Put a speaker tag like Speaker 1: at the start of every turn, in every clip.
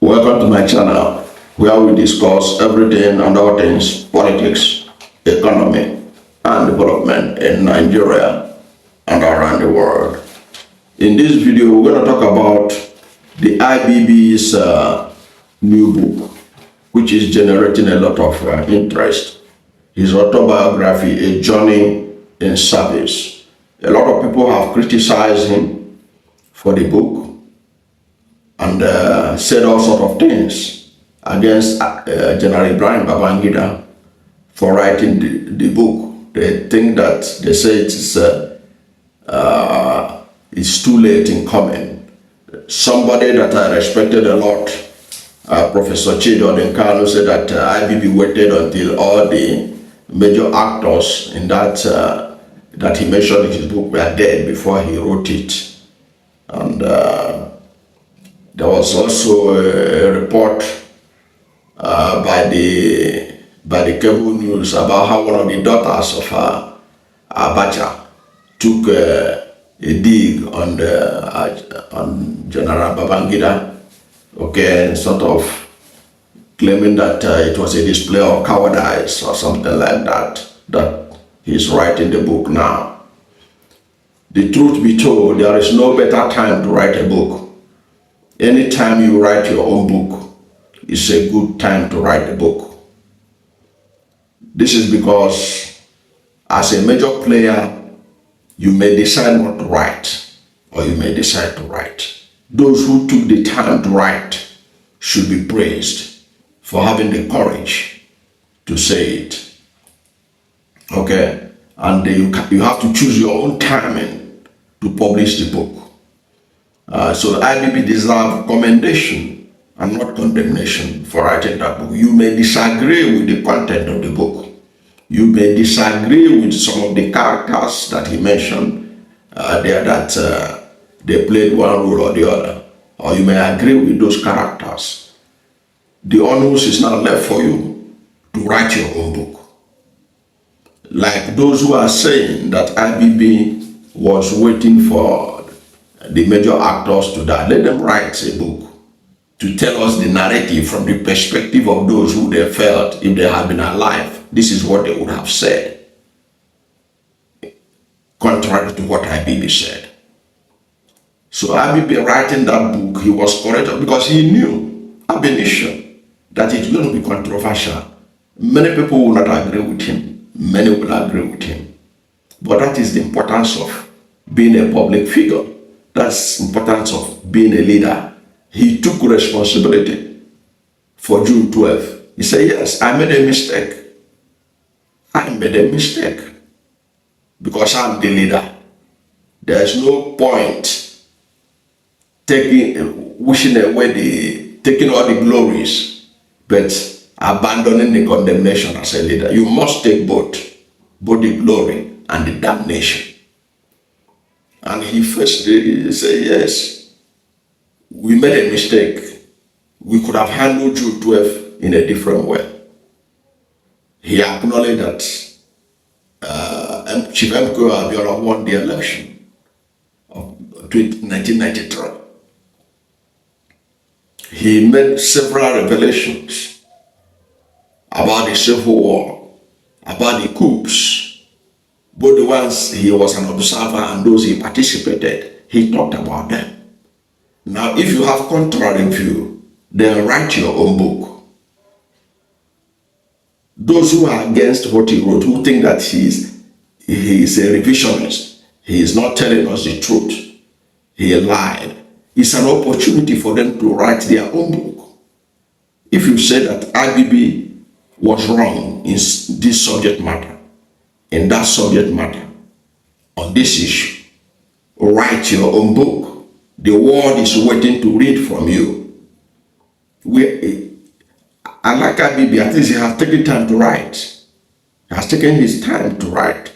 Speaker 1: Welcome to my channel, where we discuss everything and all things politics, economy, and development in Nigeria and around the world. In this video, we're going to talk about the IBB's new book, which is generating a lot of interest. His autobiography, A Journey in Service. A lot of people have criticized him for the book and said all sorts of things against General Ibrahim Babangida for writing the book. They think that, they say it's too late in coming. Somebody that I respected a lot, Professor Chido Denkano, said that IBB waited until all the major actors in that that he mentioned in his book were dead before he wrote it. And there was also a report by the cable news about how one of the daughters of Abacha took a dig on General Babangida, okay, sort of claiming that it was a display of cowardice or something like that, that he's writing the book now. The truth be told, there is no better time to write a book. Anytime you write your own book, it's a good time to write a book. This is because as a major player, you may decide not to write, or you may decide to write. Those who took the time to write should be praised for having the courage to say it. Okay? And you have to choose your own timing to publish the book. So the IBB deserves commendation and not condemnation for writing that book. You may disagree with the content of the book. You may disagree with some of the characters that he mentioned there, that they played one role or the other. Or you may agree with those characters. The onus is now left for you to write your own book. Like those who are saying that IBB was waiting for the major actors to die, let them write a book to tell us the narrative from the perspective of those who they felt, if they had been alive, this is what they would have said, contrary to what IBB said. So IBB writing that book, he was correct because he knew ab initio that it's going to be controversial. Many people will not agree with him. Many will agree with him. But that is the importance of being a public figure. That's the importance of being a leader. He took responsibility for June 12th. He said, yes, I made a mistake. I made a mistake because I'm the leader. There's no point taking all the glories, but abandoning the condemnation as a leader. You must take both the glory and the damnation. And he first said, yes, we made a mistake. We could have handled June 12th in a different way. He acknowledged that Chief MKO Abiola won the election of 1993. He made several revelations about the Civil War, about the coups, both the ones he was an observer and those he participated. He talked about them. Now, if you have contrary view, then write your own book. Those who are against what he wrote, who think that he is a revisionist, he is not telling us the truth, he lied, it's an opportunity for them to write their own book. If you say that IBB was wrong in this subject matter, in that subject matter, on this issue, write your own book. The world is waiting to read from you. I like IBB, at least he has taken time to write. He has taken his time to write.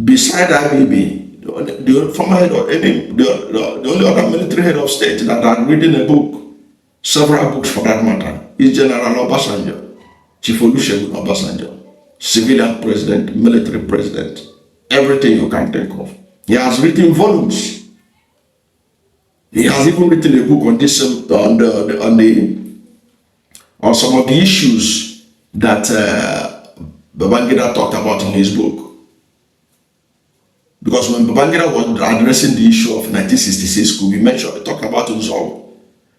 Speaker 1: Beside IBB, the former head of the only other military head of state that had written a book, several books for that matter, is General Obasanjo, Chief Olusegun Obasanjo, civilian president, military president, everything you can think of. He has written volumes. He has even written a book on this, on some of the issues that Babangida talked about in his book. Because when Babangida was addressing the issue of 1966 coup, we talked about Nzongo.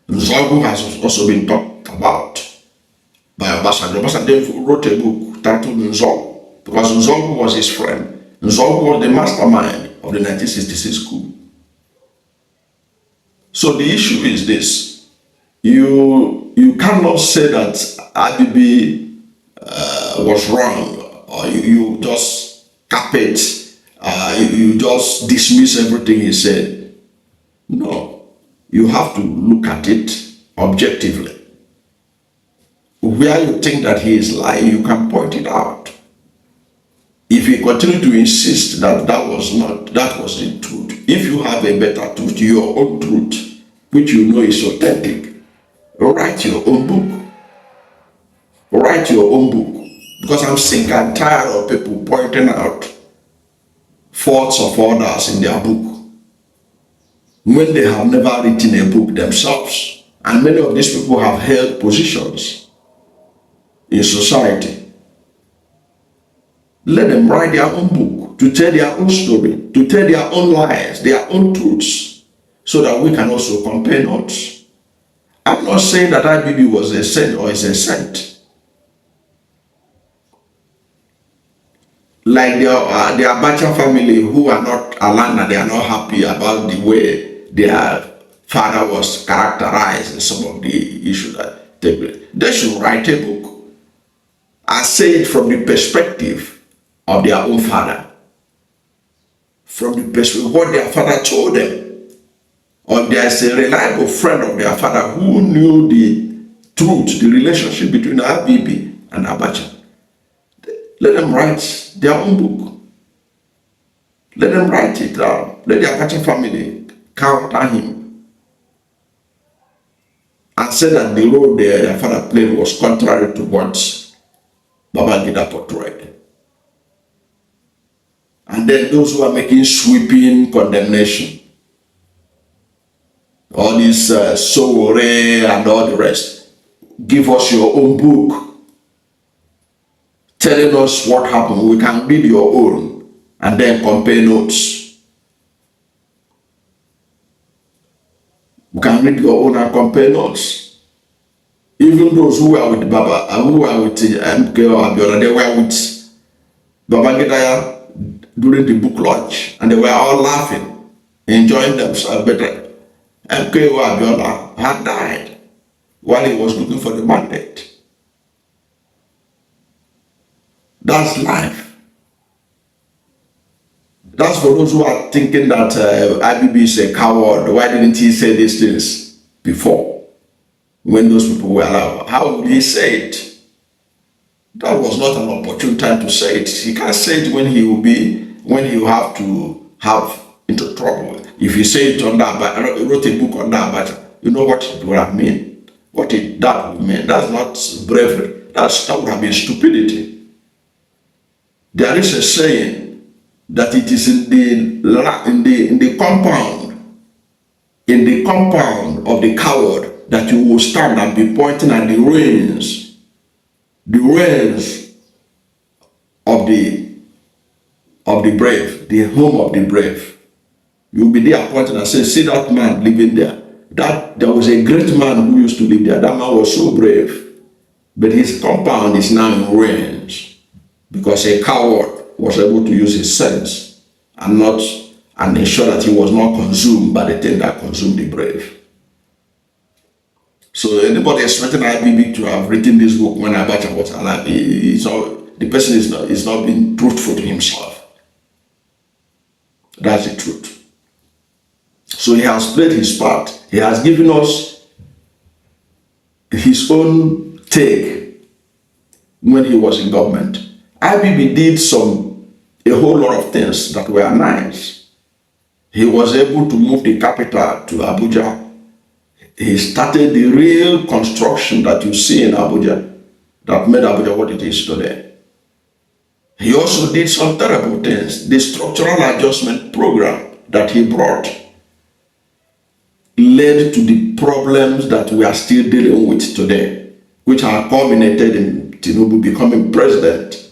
Speaker 1: Nzongo has also been talked about by Obasanjo. Obasanjo wrote a book titled Nzongo, because Nzongo was his friend. Nzongo was the mastermind of the 1966 coup. So the issue is this: you cannot say that IBB was wrong, or you just cap it, you just dismiss everything he said. No, you have to look at it objectively. Where you think that he is lying, you can point it out. If you continue to insist that that was the truth, if you have a better truth, your own truth, which you know is authentic, write your own book. Write your own book. Because I'm sick and tired of people pointing out faults of others in their book when they have never written a book themselves. And many of these people have held positions in society. Let them write their own book, to tell their own story, to tell their own lies, their own truths, so that we can also compare notes. I'm not saying that IBB was a saint or is a saint. Like the Abacha family, who are not aligned and they are not happy about the way their father was characterized in some of the issues that take place. They should write a book and say it from the perspective of their own father, from the perspective of what their father told them, or there's a reliable friend of their father who knew the truth, the relationship between IBB and Abacha. Let them write their own book. Let them write it down. Let the Abacha family counter him and say that the role their father played was contrary to what Babangida portrayed. And then those who are making sweeping condemnation, all this Sowore and all the rest, give us your own book, telling us what happened. We can read your own and then compare notes. We can read your own and compare notes. Even those who were with Baba, who were with MK or Abiola, they were with Babangida during the book launch, and they were all laughing, enjoying themselves better. MK or Abiola had died while he was looking for the mandate. That's life. That's for those who are thinking that IBB is a coward. Why didn't he say these things before, when those people were alive? How would he say it? That was not an opportune time to say it. He can't say it when he will have to have into trouble. If you say it under Abacha, I wrote a book on Abacha, you know what it would have mean? That would mean? That's not bravery. That would have been stupidity. There is a saying that it is in the compound of the coward that you will stand and be pointing at the reins of the brave, the home of the brave. You'll be there pointing and say, see that man living there. There was a great man who used to live there. That man was so brave. But his compound is now in ruins because a coward was able to use his sense and ensure that he was not consumed by the thing that consumed the brave. So anybody expecting IBB to have written this book when Abacha was alive, the person is not being truthful to himself. That's the truth. So he has played his part. He has given us his own take when he was in government. IBB did a whole lot of things that were nice. He was able to move the capital to Abuja. He started the real construction that you see in Abuja that made Abuja what it is today. He also did some terrible things. The structural adjustment program that he brought led to the problems that we are still dealing with today, which are culminated in Tinubu becoming president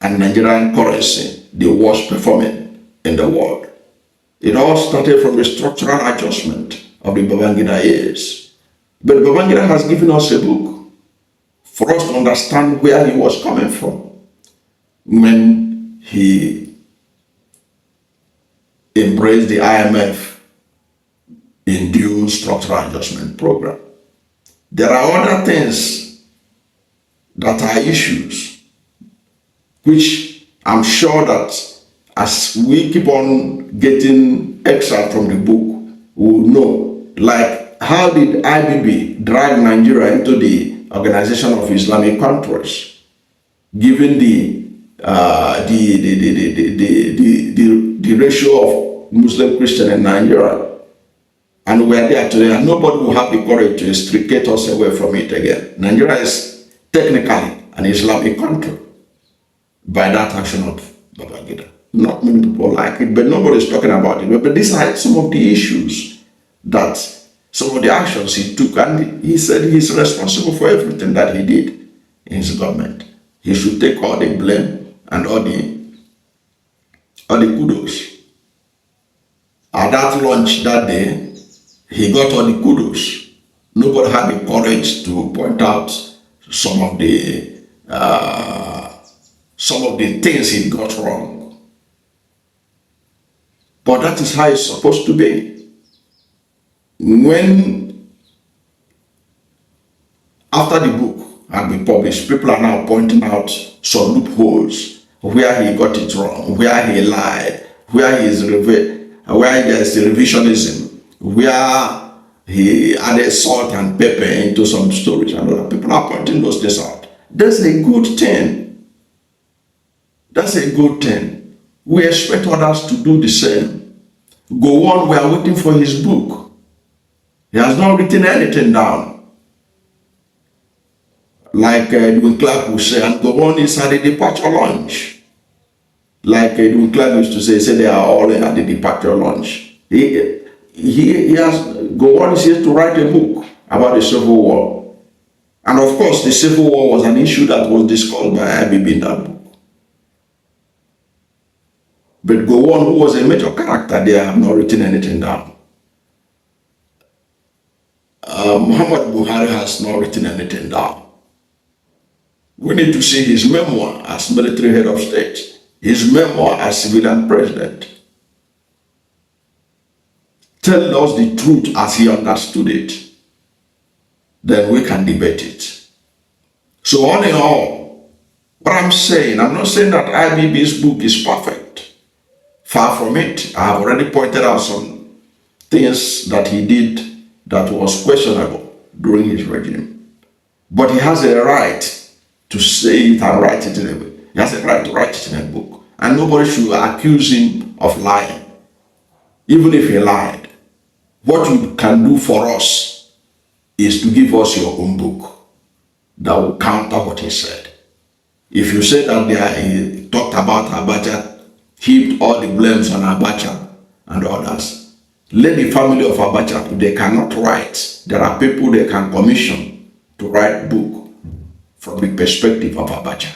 Speaker 1: and Nigerian currency the worst performing in the world. It all started from the structural adjustment of the Babangida years. But Babangida has given us a book for us to understand where he was coming from when he embraced the IMF induced structural adjustment program. There are other things that are issues which I'm sure that as we keep on getting extra from the book, we'll know, like how did IBB drag Nigeria into the Organization of Islamic Countries, given the ratio of Muslim Christian in Nigeria, and we're there today, and nobody will have the courage to extricate us away from it again. Nigeria is technically an Islamic country by that action of Babangida. Not many people like it, but nobody's talking about it. But these are some of the issues that, some of the actions he took, and he said he's responsible for everything that he did in his government. He should take all the blame and all the kudos. At that launch that day, he got all the kudos. Nobody had the courage to point out some of the things he got wrong. But that is how it's supposed to be. When, after the book had been published, people are now pointing out some loopholes where he got it wrong, where he lied, where there's revisionism, where he added salt and pepper into some stories, and other people are pointing those things out. That's a good thing. That's a good thing. We expect others to do the same. Go on, we are waiting for his book. He has not written anything down. Like Edwin Clark would say, and go on is at the departure lunch. Like Edwin Clark used to say, he said they are all at the departure lunch. He has, go on is here to write a book about the Civil War. And of course, the Civil War was an issue that was discussed by IBB in that book. But Gowon, who was a major character there, have not written anything down. Muhammad Buhari has not written anything down. We need to see his memoir as military head of state, his memoir as civilian president. Tell us the truth as he understood it. Then we can debate it. So all in all, what I'm saying, I'm not saying that IBB's book is perfect. Far from it. I have already pointed out some things that he did that was questionable during his regime. But he has a right to say it and write it in a way. He has a right to write it in a book. And nobody should accuse him of lying. Even if he lied. What you can do for us is to give us your own book that will counter what he said. If you say that he talked about Abacha, heaped all the blames on Abacha and others, let the family of Abacha, if they cannot write, there are people they can commission to write book from the perspective of Abacha.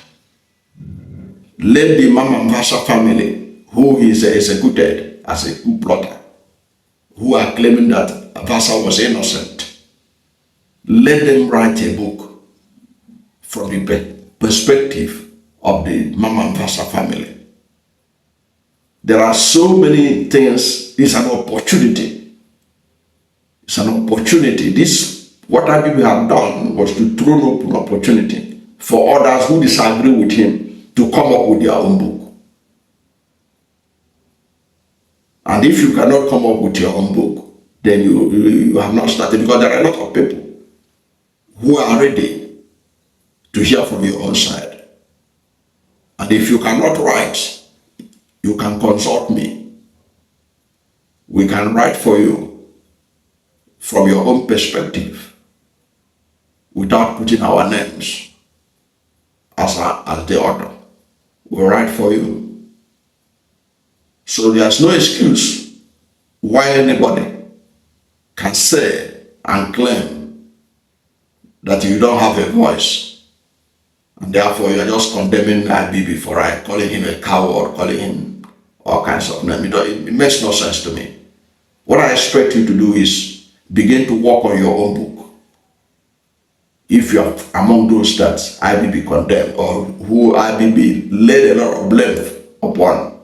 Speaker 1: Let the Mamambasa family, who is executed as a coup plotter, who are claiming that Vasa was innocent, let them write a book from the perspective of the Mamambasa family. There are so many things. It's an opportunity. It's an opportunity. This, what IBB have done was to throw an open opportunity for others who disagree with him to come up with their own book. And if you cannot come up with your own book, then you have not started, because there are a lot of people who are ready to hear from your own side. And if you cannot write, you can consult me. We can write for you from your own perspective without putting our names as the author. We'll write for you. So there's no excuse why anybody can say and claim that you don't have a voice, and therefore you are just condemning IBB for right, calling him a coward, calling him all kinds of names. It makes no sense to me. What I expect you to do is begin to work on your own book. If you are among those that IBB condemned or who IBB laid a lot of blame upon,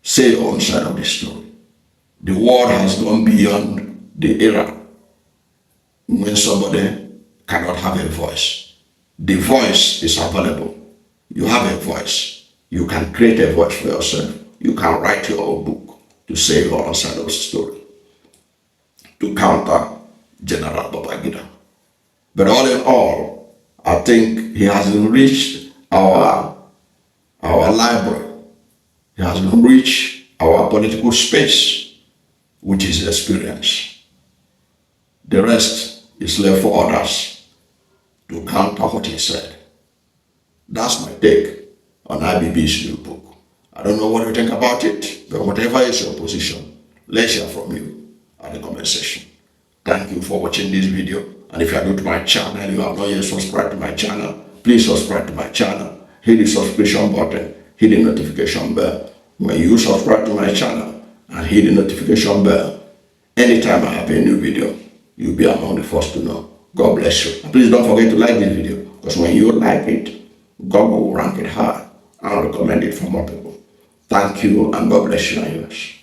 Speaker 1: say your own side of the story. The world has gone beyond the era when somebody cannot have a voice. The voice is available. You have a voice. You can create a voice for yourself. You can write your own book to say your own side of the story, to counter General Babangida. But all in all, I think he has enriched our library. He has enriched our political space, which is experience. The rest is left for others to counter what he said. That's my take on IBB's new book. I don't know what you think about it, but whatever is your position, let's hear from you at the comment section. Thank you for watching this video. And if you are new to my channel, you have not yet subscribed to my channel, please subscribe to my channel. Hit the subscription button, hit the notification bell. When you subscribe to my channel and hit the notification bell, anytime I have a new video, you'll be among the first to know. God bless you. And please don't forget to like this video, because when you like it, God will rank it high and recommend it for more people. Thank you, and God bless you and yours.